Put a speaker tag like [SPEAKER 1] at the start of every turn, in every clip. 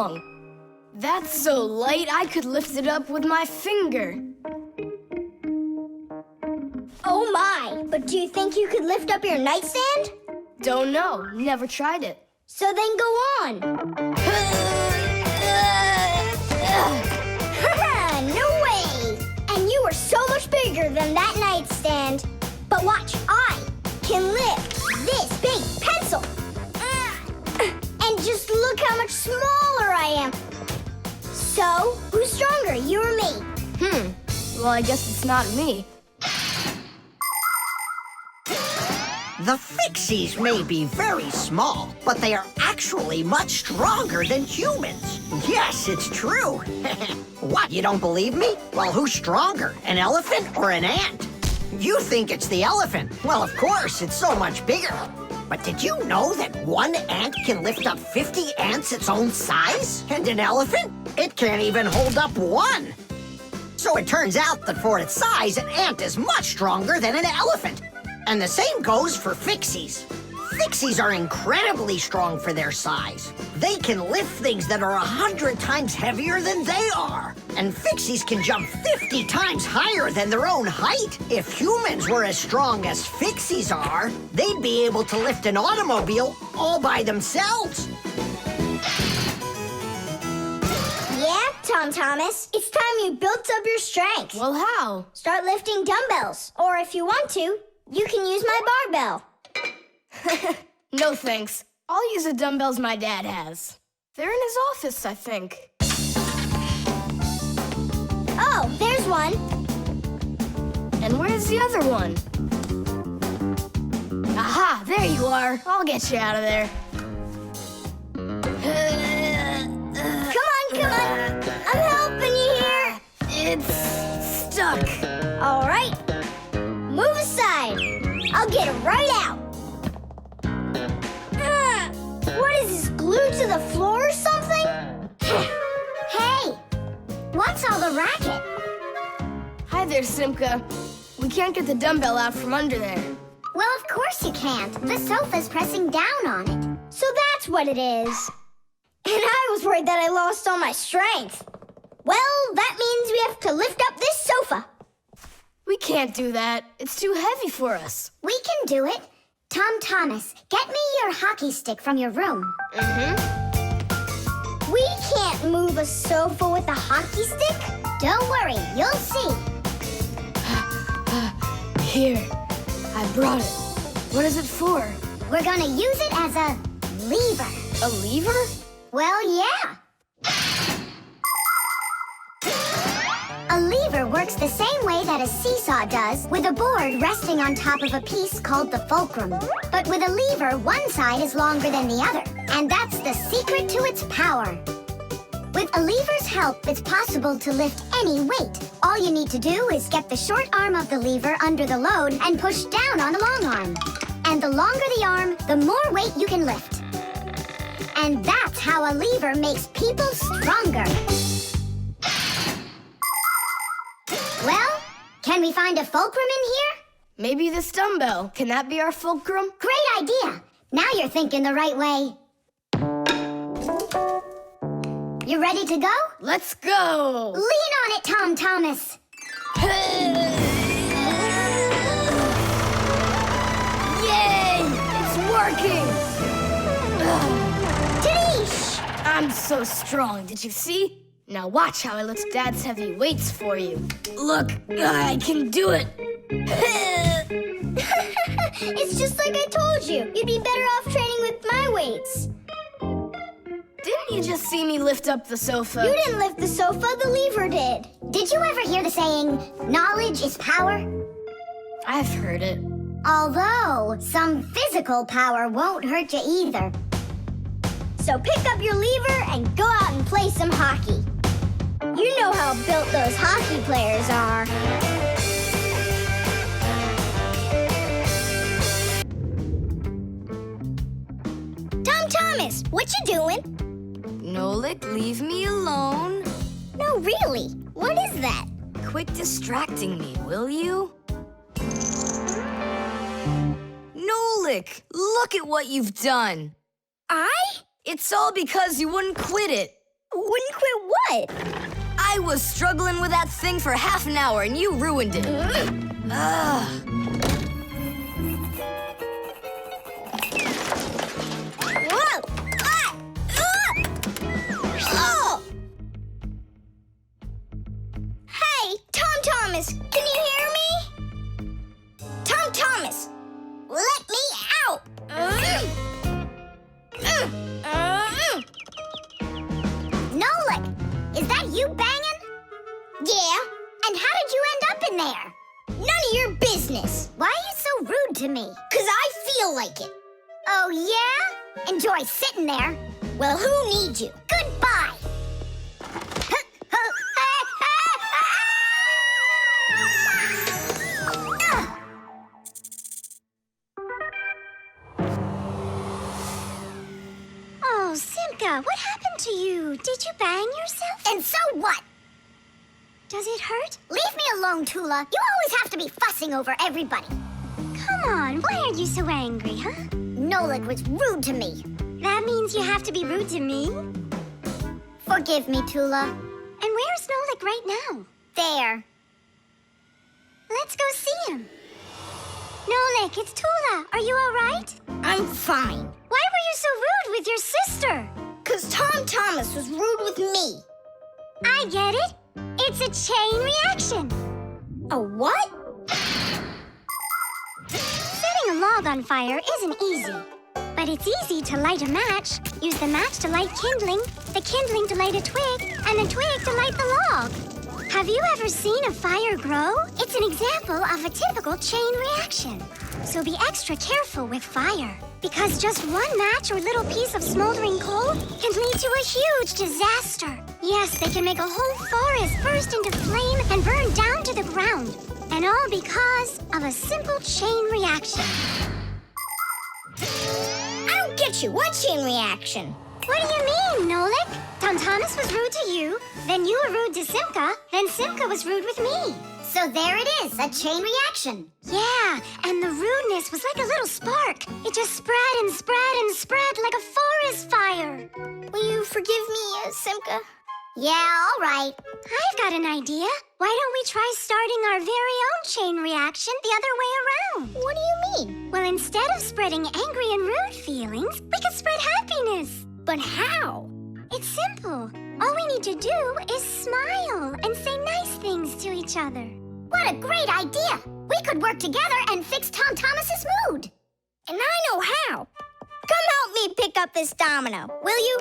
[SPEAKER 1] strong. That's so light I could lift it up with my finger.
[SPEAKER 2] Oh my! But do you think you could lift up your nightstand?
[SPEAKER 1] Don't know. Never tried it.
[SPEAKER 2] So then go on. No way! And you are so much bigger than that nightstand. But watch, I can lift this big pencil. And just look how much smaller I am. So, who's stronger, you or me?
[SPEAKER 1] Well, I guess it's not me.
[SPEAKER 3] The Fixies may be very small, but they are actually much stronger than humans. Yes, it's true. What, you don't believe me? Well, who's stronger, an elephant or an ant? You think it's the elephant. Well, of course, it's so much bigger. But did you know that one ant can lift up 50 ants its own size? And an elephant? It can't even hold up one. So it turns out that for its size, an ant is much stronger than an elephant. And the same goes for Fixies. Fixies are incredibly strong for their size. They can lift things that are 100 times heavier than they are. And Fixies can jump 50 times higher than their own height. If humans were as strong as Fixies are, they'd be able to lift an automobile all by themselves.
[SPEAKER 2] Yeah, Tom Thomas, it's time you built up your strength.
[SPEAKER 1] Well, how?
[SPEAKER 2] Start lifting dumbbells. Or if you want to, you can use my barbell.
[SPEAKER 1] No thanks. I'll use the dumbbells my dad has. They're in his office, I think.
[SPEAKER 2] Oh, there's one.
[SPEAKER 1] And where's the other one? Aha, there you are. I'll get you out of there.
[SPEAKER 2] Come on. I'm helping you here.
[SPEAKER 1] It's stuck.
[SPEAKER 2] All right. Move aside. I'll get it right out. What is this, glued to the floor or something? Hey, what's all the racket?
[SPEAKER 1] Hi there, Simka. We can't get the dumbbell out from under there.
[SPEAKER 2] Well, of course you can't. The sofa's pressing down on it. So that's what it is. And I was worried that I lost all my strength. Well, that means we have to lift up this sofa.
[SPEAKER 1] We can't do that. It's too heavy for us.
[SPEAKER 2] We can do it. Tom Thomas, get me your hockey stick from your room. We can't move a sofa with a hockey stick. Don't worry, you'll see.
[SPEAKER 1] Here, I brought it. What is it for?
[SPEAKER 2] We're gonna use it as a lever.
[SPEAKER 1] A lever?
[SPEAKER 2] Well, yeah. A lever works the same way that a seesaw does, with a board resting on top of a piece called the fulcrum. But with a lever, one side is longer than the other, and that's the secret to its power. With a lever's help, it's possible to lift any weight. All you need to do is get the short arm of the lever under the load and push down on the long arm. And the longer the arm, the more weight you can lift. And that's how a lever makes people stronger. Well, can we find a fulcrum in here?
[SPEAKER 1] Maybe this dumbbell. Can that be our fulcrum?
[SPEAKER 2] Great idea! Now you're thinking the right way. You ready to go?
[SPEAKER 1] Let's go!
[SPEAKER 2] Lean on it, Tom Thomas.
[SPEAKER 1] Yay! It's working!
[SPEAKER 2] Tadeish!
[SPEAKER 1] I'm so strong, did you see? Now watch how I lift Dad's heavy weights for you. Look, I can do it.
[SPEAKER 2] It's just like I told you. You'd be better off training with my weights.
[SPEAKER 1] Didn't you just see me lift up the sofa?
[SPEAKER 2] You didn't lift the sofa, the lever did. Did you ever hear the saying, knowledge is power?
[SPEAKER 1] I've heard it.
[SPEAKER 2] Although, some physical power won't hurt you either. So pick up your lever and go out and play some hockey. You know how built those hockey players are. Tom Thomas, what you doing?
[SPEAKER 1] Nolik, leave me alone.
[SPEAKER 2] No, really. What is that?
[SPEAKER 1] Quit distracting me, will you? Nolik, look at what you've done.
[SPEAKER 2] I?
[SPEAKER 1] It's all because you wouldn't quit it.
[SPEAKER 2] Wouldn't quit what?
[SPEAKER 1] I was struggling with that thing for half an hour and you ruined it.
[SPEAKER 2] Whoa! Oh! Hey, Tom Thomas, can you hear me? Tom Thomas, let me out! Nolik, is that you banging? Yeah. And how did you end up in there? None of your business. Why are you so rude to me? 'Cause I feel like it. Oh, yeah? Enjoy sitting there. Well, who needs you? Goodbye. Oh, Simka, what happened to you? Did you bang yourself? And so what? Does it hurt? Leave me alone, Tula. You always have to be fussing over everybody. Come on, why are you so angry, huh? Nolik was rude to me. That means you have to be rude to me? Forgive me, Tula. And where's Nolik right now? There. Let's go see him. Nolik, it's Tula. Are you all right? I'm fine. Why were you so rude with your sister? 'Cause Tom Thomas was rude with me. I get it. It's a chain reaction. A what? Setting a log on fire isn't easy. But it's easy to light a match. Use the match to light kindling, the kindling to light a twig, and the twig to light the log. Have you ever seen a fire grow? It's an example of a typical chain reaction. So be extra careful with fire, because just one match or little piece of smoldering coal can lead to a huge disaster. Yes, they can make a whole forest burst into flame and burn down to the ground. And all because of a simple chain reaction. I don't get you. What chain reaction? What do you mean, Nolik? Tom Thomas was rude to you, then you were rude to Simka, then Simka was rude with me. So there it is, a chain reaction. Yeah, and the rudeness was like a little spark. It just spread and spread and spread like a forest fire. Will you forgive me, Simka? Yeah, all right. I've got an idea. Why don't we try starting our very own chain reaction the other way around? What do you mean? Well, instead of spreading angry and rude feelings, we could spread happiness. But how? It's simple. All we need to do is smile and say nice things to each other. What a great idea! We could work together and fix Tom Thomas's mood. And I know how. Come help me pick up this domino, will you?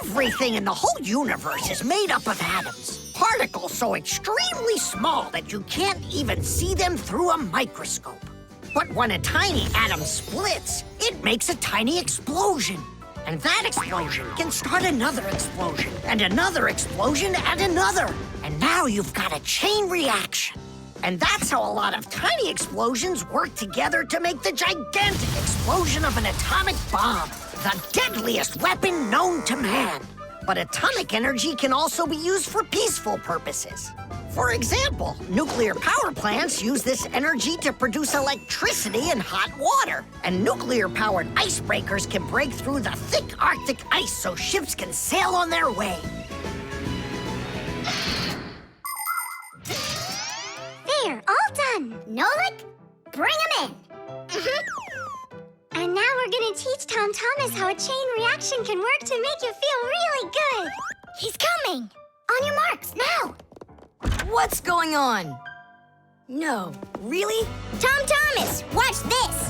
[SPEAKER 3] Everything in the whole universe is made up of atoms. Particles so extremely small that you can't even see them through a microscope. But when a tiny atom splits, it makes a tiny explosion. And that explosion can start another explosion, and another explosion, and another. And now you've got a chain reaction. And that's how a lot of tiny explosions work together to make the gigantic explosion of an atomic bomb, the deadliest weapon known to man. But atomic energy can also be used for peaceful purposes. For example, nuclear power plants use this energy to produce electricity and hot water. And nuclear-powered icebreakers can break through the thick Arctic ice so ships can sail on their way.
[SPEAKER 2] There, all done. Nolik, bring him in. And now we're gonna teach Tom Thomas how a chain reaction can work to make you feel really good. He's coming. On your marks, now.
[SPEAKER 1] What's going on? No, really?
[SPEAKER 2] Tom Thomas, watch this.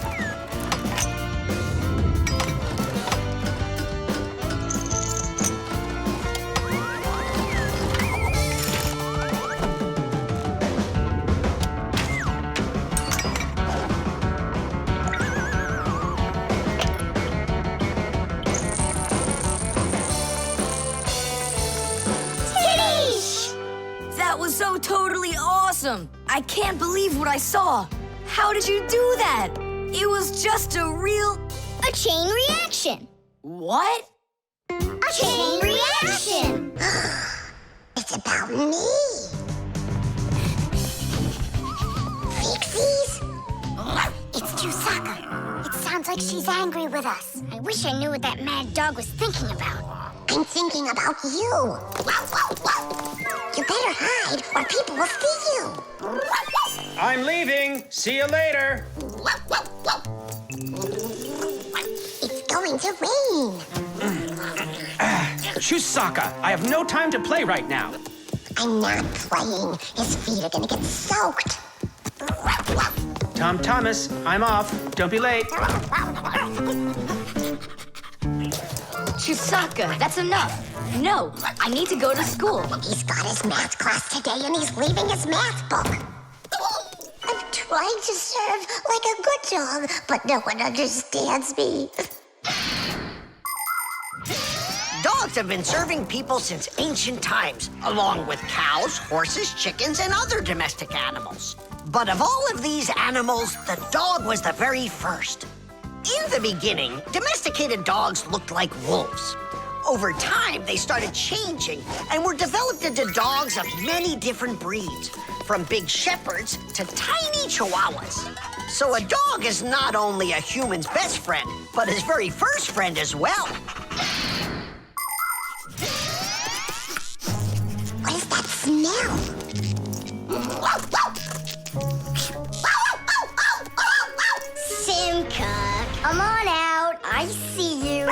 [SPEAKER 1] That was so totally awesome! I can't believe what I saw! How did you do that? It was just a
[SPEAKER 2] chain reaction.
[SPEAKER 1] What?
[SPEAKER 2] A chain reaction. It's about me. Fixies? It's Chusaka. It sounds like she's angry with us. I I wish I knew what that mad dog was thinking about. I'm thinking about you. You better hide or people will see you.
[SPEAKER 4] I'm leaving. See you later.
[SPEAKER 2] It's going to rain.
[SPEAKER 4] Chusaka, I have no time to play right now.
[SPEAKER 2] I'm not playing. His feet are gonna get soaked.
[SPEAKER 4] Tom Thomas, I'm off. Don't be late.
[SPEAKER 1] Chusaka, that's enough. No, I need to go to school.
[SPEAKER 2] He's got his math class today and he's leaving his math book. I'm trying to serve like a good dog, but no one understands me.
[SPEAKER 3] Dogs have been serving people since ancient times, along with cows, horses, chickens, and other domestic animals. But of all of these animals, the dog was the very first. In the beginning, domesticated dogs looked like wolves. Over time, they started changing and were developed into dogs of many different breeds, from big shepherds to tiny chihuahuas. So a dog is not only a human's best friend, but his very first friend as well.
[SPEAKER 2] What is that smell? Simka, come on out. I see you.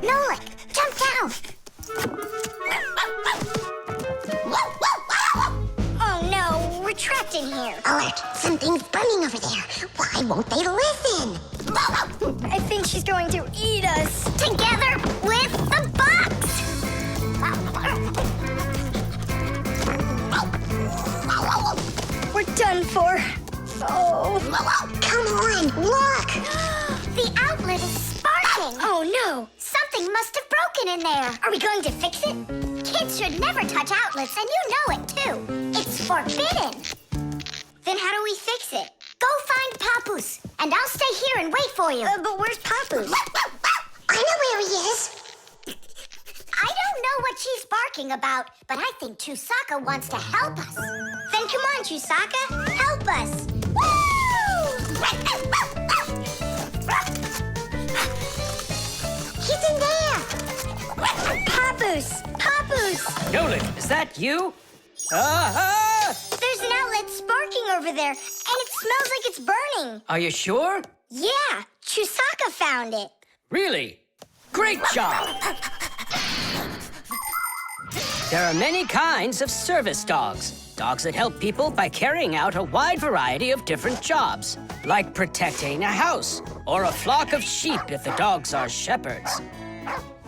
[SPEAKER 2] Nolik, jump down. Oh no, we're trapped in here. Alert, something's burning over there. Why won't they listen? I think she's going to eat us. Together with the box. We're done for. Oh. Come on, look. The outlet is sparking. Oh no, something must have broken in there. Are we going to fix it? Kids should never touch outlets, and you know it too. It's forbidden. Then how do we fix it? Go find Papoose, and I'll stay here and wait for you. But where's Papoose? I know where he is. I don't know what she's barking about, but I think Chusaka wants to help us. Then come on, Chusaka, help us. Woo! He's in there. Papoose, Papoose.
[SPEAKER 5] Nolik, is that you? Ah!
[SPEAKER 2] There's an outlet sparking over there, and it smells like it's burning.
[SPEAKER 5] Are you sure?
[SPEAKER 2] Yeah, Chusaka found it.
[SPEAKER 5] Really? Great job! There are many kinds of service dogs. Dogs that help people by carrying out a wide variety of different jobs, like protecting a house or a flock of sheep if the dogs are shepherds.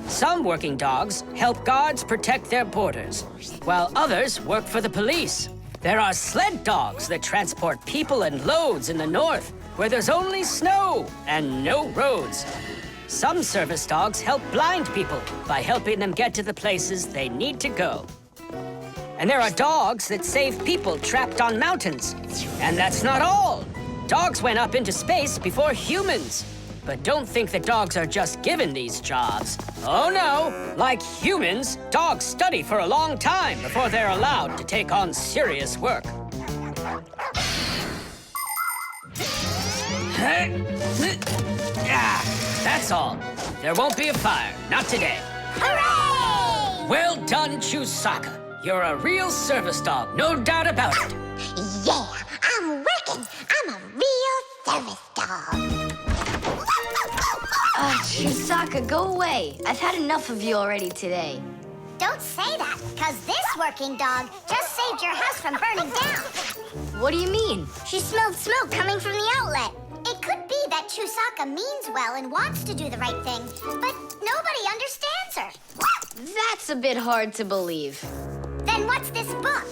[SPEAKER 5] Some working dogs help guards protect their borders, while others work for the police. There are sled dogs that transport people and loads in the north, where there's only snow and no roads. Some service dogs help blind people by helping them get to the places they need to go. And there are dogs that save people trapped on mountains. And that's not all. Dogs went up into space before humans. But don't think that dogs are just given these jobs. Oh no, like humans, dogs study for a long time before they're allowed to take on serious work. That's all. There won't be a fire, not today.
[SPEAKER 2] Hooray!
[SPEAKER 5] Well done, Chusaka. You're a real service dog, no doubt about it.
[SPEAKER 2] Yeah, I'm working. I'm a real service dog.
[SPEAKER 1] Chusaka, go away. I've had enough of you already today.
[SPEAKER 2] Don't say that, because this working dog just saved your house from burning down.
[SPEAKER 1] What do you mean?
[SPEAKER 2] She smelled smoke coming from the outlet. It could be that Chusaka means well and wants to do the right thing, but nobody understands her.
[SPEAKER 1] That's a bit hard to believe.
[SPEAKER 2] Then what's this book?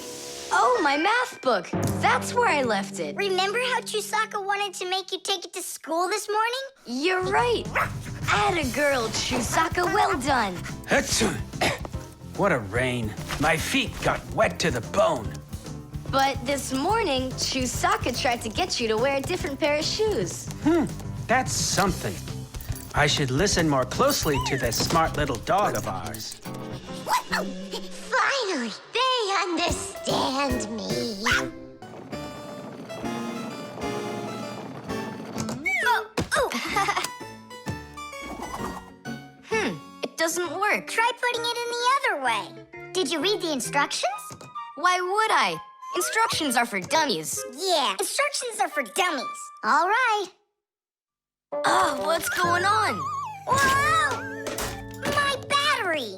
[SPEAKER 1] Oh, my math book. That's where I left it.
[SPEAKER 2] Remember how Chusaka wanted to make you take it to school this morning?
[SPEAKER 1] You're right. Atta girl, Chusaka. Well done.
[SPEAKER 4] Achoo. What a rain. My feet got wet to the bone.
[SPEAKER 1] But this morning, Chusaka tried to get you to wear a different pair of shoes.
[SPEAKER 4] That's something. I should listen more closely to this smart little dog of ours.
[SPEAKER 2] Finally, they understand me.
[SPEAKER 1] doesn't work.
[SPEAKER 2] Try putting it in the other way. Did you read the instructions?
[SPEAKER 1] Why would I? Instructions are for dummies.
[SPEAKER 2] Yeah, instructions are for dummies. All right.
[SPEAKER 1] Oh, what's going on?
[SPEAKER 2] Whoa! My battery!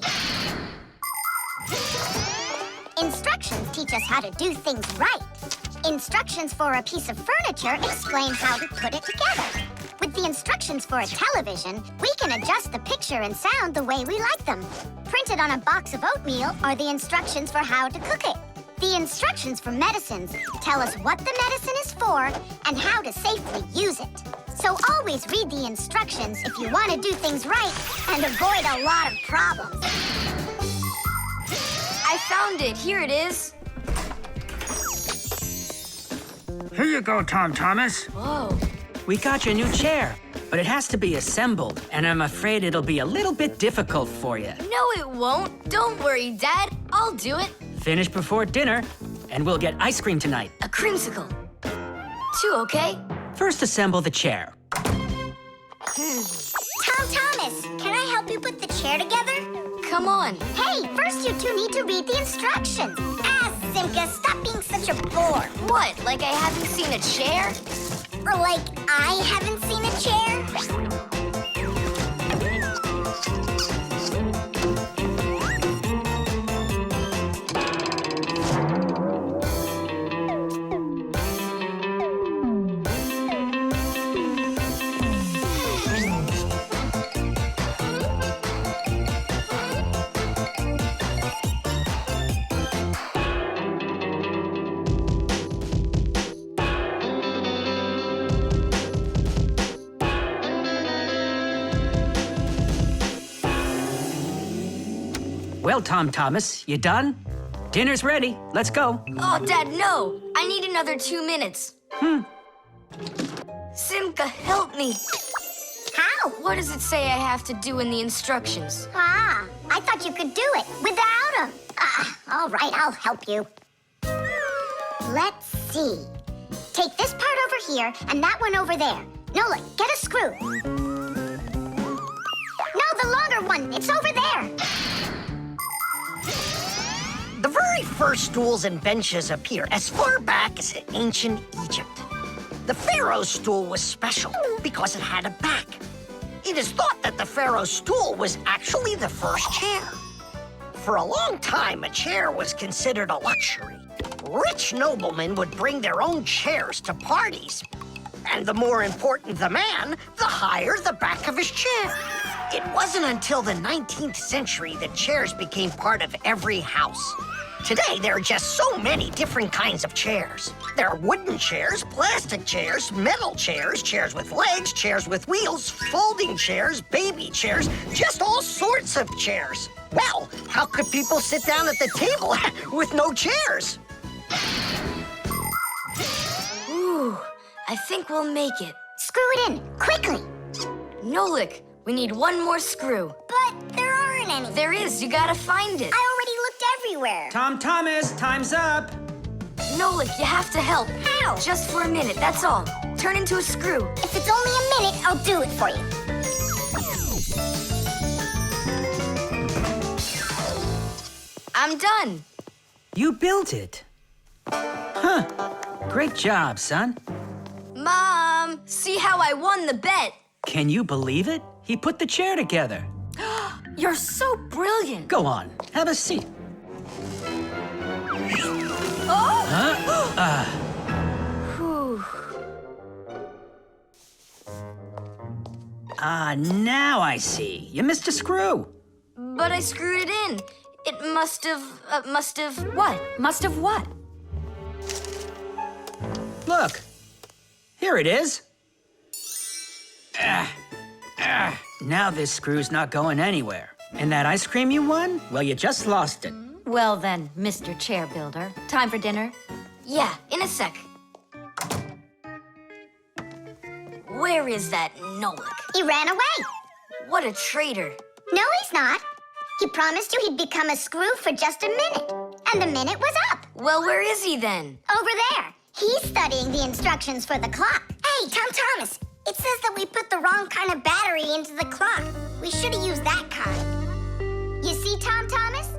[SPEAKER 2] Instructions teach us how to do things right. Instructions for a piece of furniture explain how to put it together. With the instructions for a television, we can adjust the picture and sound the way we like them. Printed on a box of oatmeal are the instructions for how to cook it. The instructions for medicines tell us what the medicine is for and how to safely use it. So always read the instructions if you want to do things right and avoid a lot of problems.
[SPEAKER 1] I found it. Here it is.
[SPEAKER 4] Here you go, Tom Thomas.
[SPEAKER 1] Whoa.
[SPEAKER 4] We got you a new chair, but it has to be assembled, and I'm afraid it'll be a little bit difficult for you.
[SPEAKER 1] No, it won't. Don't worry, Dad. I'll do it.
[SPEAKER 4] Finish before dinner, and we'll get ice cream tonight.
[SPEAKER 1] A creamsicle. 2, okay?
[SPEAKER 4] First, assemble the chair.
[SPEAKER 2] Tom Thomas, can I help you put the chair together?
[SPEAKER 1] Come on.
[SPEAKER 2] Hey, first you two need to read the instructions. Simka, stop being such a bore.
[SPEAKER 1] What, like I haven't seen a chair?
[SPEAKER 2] Or like I haven't seen a chair?
[SPEAKER 4] Well, Tom Thomas, you done? Dinner's ready. Let's go.
[SPEAKER 1] Oh, Dad, no. I need another 2 minutes. Simka, help me.
[SPEAKER 2] How?
[SPEAKER 1] What does it say I have to do in the instructions?
[SPEAKER 2] Ah, I thought you could do it without him. All right, I'll help you. Let's see. Take this part over here and that one over there. Nolik, get a screw. No, the longer one. It's over there.
[SPEAKER 3] The very first stools and benches appear as far back as ancient Egypt. The pharaoh's stool was special because it had a back. It is thought that the pharaoh's stool was actually the first chair. For a long time, a chair was considered a luxury. Rich noblemen would bring their own chairs to parties. And the more important the man, the higher the back of his chair. It wasn't until the 19th century that chairs became part of every house. Today, there are just so many different kinds of chairs. There are wooden chairs, plastic chairs, metal chairs, chairs with legs, chairs with wheels, folding chairs, baby chairs, just all sorts of chairs. Well, how could people sit down at the table with no chairs?
[SPEAKER 1] Ooh, I think we'll make it.
[SPEAKER 2] Screw it in, quickly.
[SPEAKER 1] Nolik, we need one more screw.
[SPEAKER 2] But there aren't any.
[SPEAKER 1] There is, you gotta find it.
[SPEAKER 2] I already looked everywhere.
[SPEAKER 4] Tom Thomas, time's up.
[SPEAKER 1] Nolik, you have to help.
[SPEAKER 2] How?
[SPEAKER 1] Just for a minute, that's all. Turn into a screw.
[SPEAKER 2] If it's only a minute, I'll do it for you.
[SPEAKER 1] I'm done.
[SPEAKER 4] You built it. Huh. Great job, son.
[SPEAKER 1] Mom, see how I won the bet.
[SPEAKER 4] Can you believe it? He put the chair together.
[SPEAKER 1] You're so brilliant.
[SPEAKER 4] Go on, have a seat.
[SPEAKER 1] Oh! Whew.
[SPEAKER 4] Now I see. You missed a screw.
[SPEAKER 1] But I screwed it in. It must have what? Must have what?
[SPEAKER 4] Look, here it is. Now this screw's not going anywhere. And that ice cream you won? Well, you just lost it.
[SPEAKER 6] Well then, Mr. Chair Builder, time for dinner?
[SPEAKER 1] Yeah, in a sec. Where is that Nolik?
[SPEAKER 2] He ran away.
[SPEAKER 1] What a traitor.
[SPEAKER 2] No, he's not. He promised you he'd become a screw for just a minute. And the minute was up.
[SPEAKER 1] Well, where is he then?
[SPEAKER 2] Over there. He's studying the instructions for the clock. Hey, Tom Thomas, it says that we put the wrong kind of battery into the clock. We should have used that kind. You see, Tom Thomas?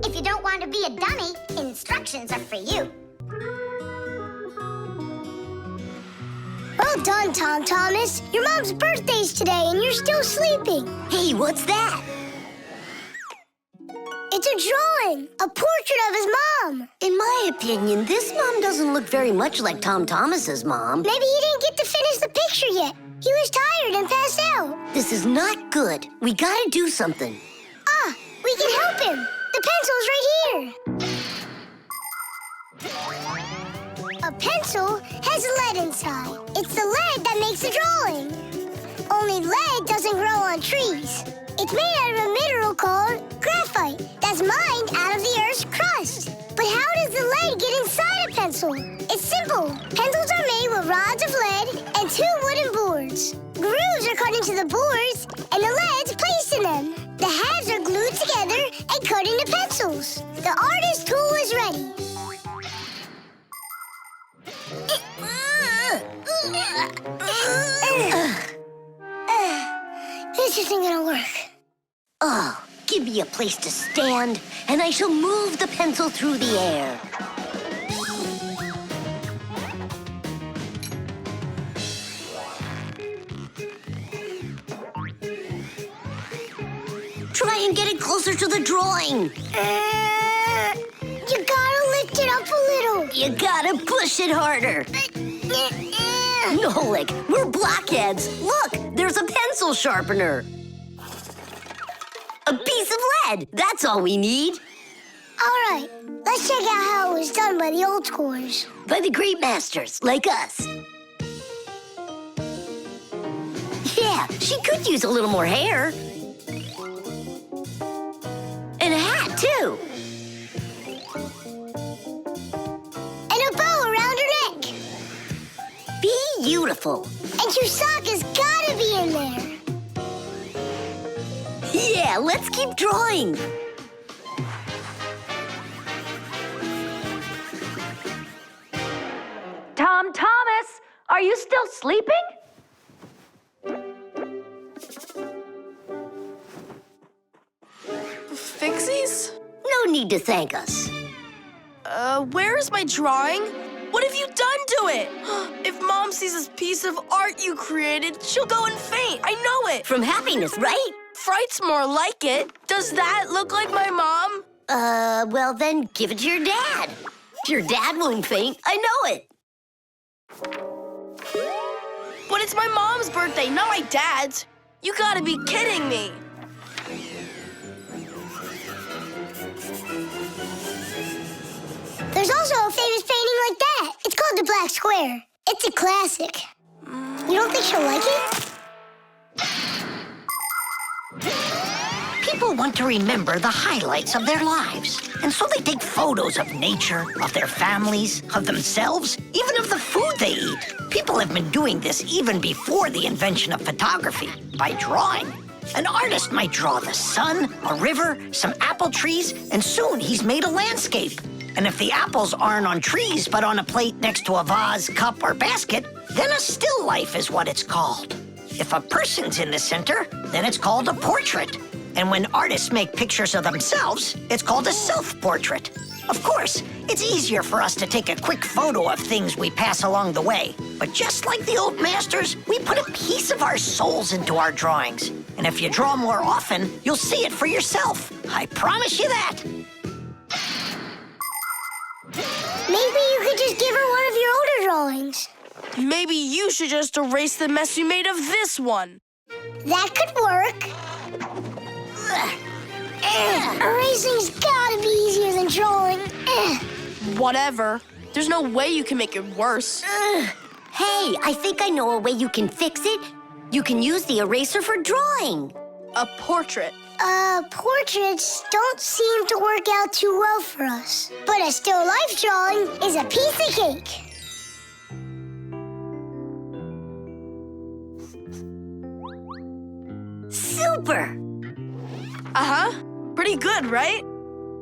[SPEAKER 2] If you don't want to be a dummy, instructions are for you.
[SPEAKER 7] Well done, Tom Thomas. Your mom's birthday's today and you're still sleeping.
[SPEAKER 8] Hey, what's that?
[SPEAKER 7] It's a drawing, a portrait of his mom.
[SPEAKER 8] In my opinion, this mom doesn't look very much like Tom Thomas's mom.
[SPEAKER 7] Maybe he didn't get to finish the picture yet. He was tired and passed out.
[SPEAKER 8] This is not good. We gotta do something.
[SPEAKER 7] Ah, we can help him. The pencil's right here. A pencil has lead inside. It's the lead that makes the drawing. Only lead doesn't grow on trees. It's made out of a mineral called graphite that's mined out of the Earth's crust. But how does the lead get inside a pencil? It's simple. Pencils are made with rods of lead and 2 wooden boards. Grooves are cut into the boards and the lead's placed in them. The halves are glued together and cut into pencils. The artist's tool is ready. This isn't gonna work.
[SPEAKER 8] Oh, give me a place to stand, and I shall move the pencil through the air. Try and get it closer to the drawing.
[SPEAKER 7] You gotta lift it up a little.
[SPEAKER 8] You gotta push it harder. Nolik, we're blockheads. Look, there's a pencil sharpener. A piece of lead. That's all we need.
[SPEAKER 7] All right, let's check out how it was done by the old schoolers.
[SPEAKER 8] By the great masters, like us. Yeah, she could use a little more hair. And a hat, too.
[SPEAKER 7] And a bow around her neck.
[SPEAKER 8] Beautiful.
[SPEAKER 7] And Chusaka's gotta be in there.
[SPEAKER 8] Yeah, let's keep drawing.
[SPEAKER 6] Tom Thomas, are you still sleeping?
[SPEAKER 9] Fixies?
[SPEAKER 8] No need to thank us.
[SPEAKER 9] Where's my drawing? What have you done to it? If Mom sees this piece of art you created, she'll go and faint. I know it.
[SPEAKER 8] From happiness, right?
[SPEAKER 9] Fright's more like it. Does that look like my mom?
[SPEAKER 8] Well then, give it to your dad. Your dad won't faint, I know it.
[SPEAKER 9] But it's my mom's birthday, not my dad's. You gotta be kidding me.
[SPEAKER 7] There's also a famous painting like that. It's called the Black Square. It's a classic. You don't think she'll like it?
[SPEAKER 3] People want to remember the highlights of their lives. And so they take photos of nature, of their families, of themselves, even of the food they eat. People have been doing this even before the invention of photography, by drawing. An artist might draw the sun, a river, some apple trees, and soon he's made a landscape. And if the apples aren't on trees but on a plate next to a vase, cup, or basket, then a still life is what it's called. If a person's in the center, then it's called a portrait. And when artists make pictures of themselves, it's called a self-portrait. Of course, it's easier for us to take a quick photo of things we pass along the way. But just like the old masters, we put a piece of our souls into our drawings. And if you draw more often, you'll see it for yourself. I promise you that.
[SPEAKER 7] Maybe you could just give her one of your older drawings.
[SPEAKER 9] Maybe you should just erase the mess you made of this one.
[SPEAKER 7] That could work. Erasing's gotta be easier than drawing.
[SPEAKER 9] Whatever. There's no way you can make it worse.
[SPEAKER 8] Hey, I think I know a way you can fix it. You can use the eraser for drawing.
[SPEAKER 9] A portrait.
[SPEAKER 7] Portraits don't seem to work out too well for us. But a still life drawing is a piece of cake.
[SPEAKER 8] Super!
[SPEAKER 9] Uh-huh. Pretty good, right?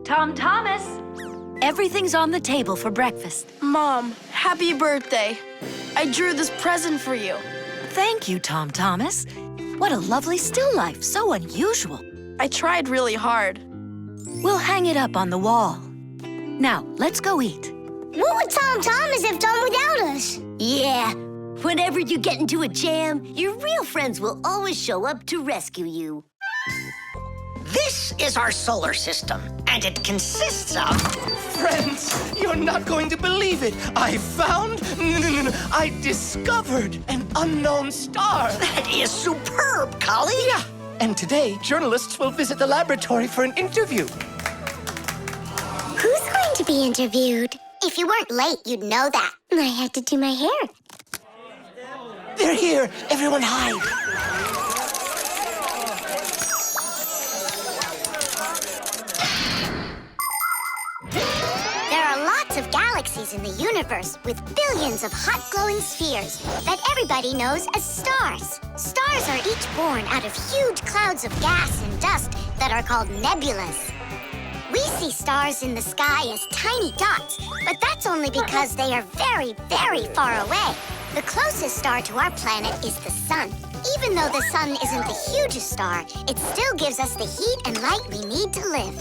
[SPEAKER 6] Tom Thomas, everything's on the table for breakfast.
[SPEAKER 9] Mom, happy birthday. I drew this present for you.
[SPEAKER 6] Thank you, Tom Thomas. What a lovely still life, so unusual.
[SPEAKER 9] I tried really hard.
[SPEAKER 6] We'll hang it up on the wall. Now, let's go eat.
[SPEAKER 7] What would Tom Thomas have done without us?
[SPEAKER 8] Yeah, whenever you get into a jam, your real friends will always show up to rescue you.
[SPEAKER 3] This is our solar system, and it consists of...
[SPEAKER 10] Friends, you're not going to believe it. I discovered an unknown star.
[SPEAKER 3] That is superb, colleague.
[SPEAKER 10] Yeah, and today, journalists will visit the laboratory for an interview.
[SPEAKER 7] Who's going to be interviewed? If you weren't late, you'd know that. I had to do my hair.
[SPEAKER 10] They're here. Everyone hide.
[SPEAKER 2] There are lots of galaxies in the universe with billions of hot glowing spheres that everybody knows as stars. Stars are each born out of huge clouds of gas and dust that are called nebulas. We see stars in the sky as tiny dots, but that's only because they are very, very far away. The closest star to our planet is the sun. Even though the sun isn't the hugest star, it still gives us the heat and light we need to live.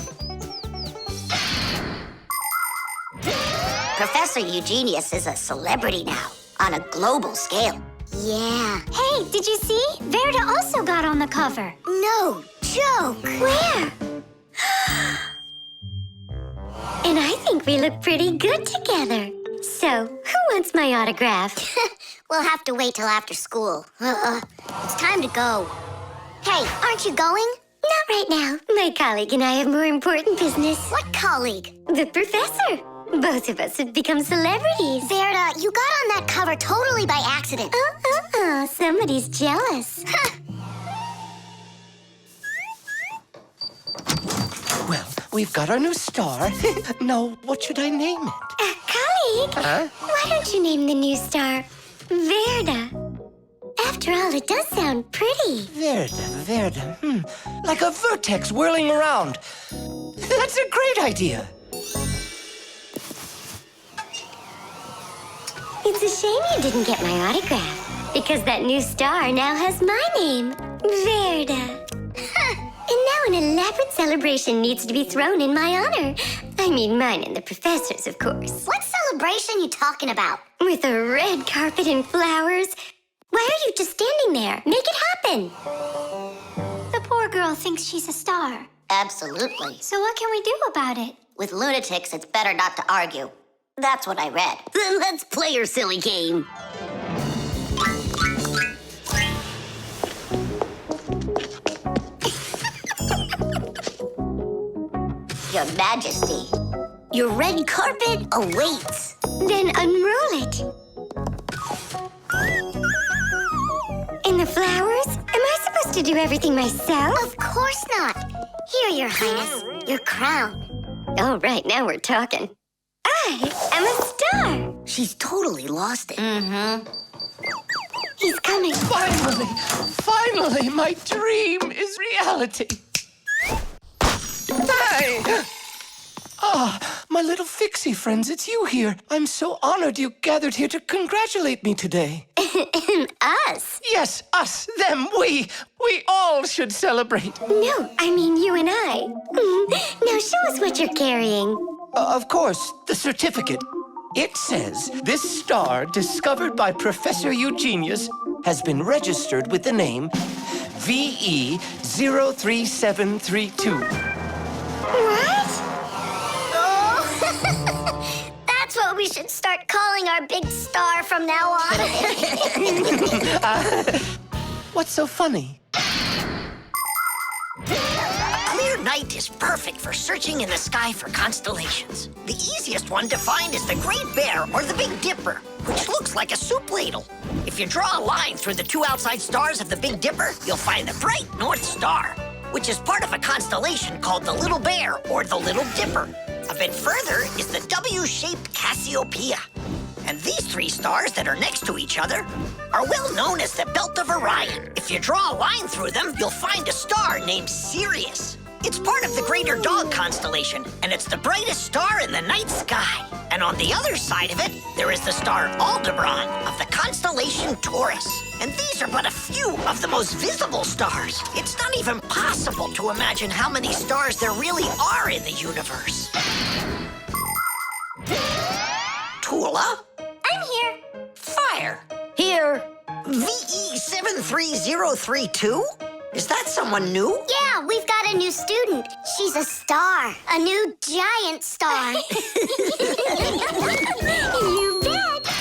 [SPEAKER 8] Professor Eugenius is a celebrity now, on a global scale.
[SPEAKER 2] Yeah.
[SPEAKER 7] Hey, did you see? Verda also got on the cover.
[SPEAKER 2] No joke.
[SPEAKER 7] Where? And I think we look pretty good together. So, who wants my autograph?
[SPEAKER 2] We'll have to wait till after school. It's time to go. Hey, aren't you going?
[SPEAKER 7] Not right now. My colleague and I have more important business.
[SPEAKER 2] What colleague?
[SPEAKER 7] The professor. Both of us have become celebrities.
[SPEAKER 2] Verda, you got on that cover totally by accident.
[SPEAKER 7] Somebody's jealous.
[SPEAKER 10] Well, we've got our new star. Now, what should I name it?
[SPEAKER 7] Colleague,
[SPEAKER 10] Huh?
[SPEAKER 7] why don't you name the new star Verda? After all, it does sound pretty.
[SPEAKER 10] Verda. Like a vertex whirling around. That's a great idea.
[SPEAKER 7] It's a shame you didn't get my autograph, because that new star now has my name, Verda. And now an elaborate celebration needs to be thrown in my honor. I mean mine and the professor's, of course.
[SPEAKER 2] What celebration you talking about?
[SPEAKER 7] With a red carpet and flowers. Why are you just standing there? Make it happen. The poor girl thinks she's a star.
[SPEAKER 2] Absolutely.
[SPEAKER 7] So what can we do about it?
[SPEAKER 2] With lunatics, it's better not to argue. That's what I read.
[SPEAKER 8] Then let's play your silly game.
[SPEAKER 2] Your Majesty.
[SPEAKER 8] Your red carpet awaits.
[SPEAKER 7] Then unroll it. And the flowers? Am I supposed to do everything myself?
[SPEAKER 2] Of course not. Here, Your Highness, your crown.
[SPEAKER 7] Oh, right, now we're talking. I am a star.
[SPEAKER 8] She's totally lost it.
[SPEAKER 7] He's coming.
[SPEAKER 10] Finally, my dream is reality. Hey! My little Fixie friends, it's you here. I'm so honored you gathered here to congratulate me today.
[SPEAKER 7] Us?
[SPEAKER 10] Yes, us, them, we all should celebrate.
[SPEAKER 7] No, I mean you and I. Now show us what you're carrying.
[SPEAKER 10] Of course, the certificate. It says, this star, discovered by Professor Eugenius, has been registered with the name VE03732.
[SPEAKER 7] What?
[SPEAKER 2] Oh, that's what we should start calling our big star from now on.
[SPEAKER 10] What's so funny?
[SPEAKER 3] A clear night is perfect for searching in the sky for constellations. The easiest one to find is the Great Bear or the Big Dipper, which looks like a soup ladle. If you draw a line through the two outside stars of the Big Dipper, you'll find the bright North Star, which is part of a constellation called the Little Bear or the Little Dipper. A bit further is the W-shaped Cassiopeia. And these three stars that are next to each other are well known as the Belt of Orion. If you draw a line through them, you'll find a star named Sirius. It's part of the greater dog constellation, and it's the brightest star in the night sky. And on the other side of it, there is the star Aldebaran of the constellation Taurus. And these are but a few of the most visible stars. It's not even possible to imagine how many stars there really are in the universe. Tula?
[SPEAKER 2] I'm here.
[SPEAKER 3] Fire.
[SPEAKER 6] Here.
[SPEAKER 3] VE73032? Is that someone new?
[SPEAKER 2] Yeah, we've got a new student. She's a star. A new giant star. You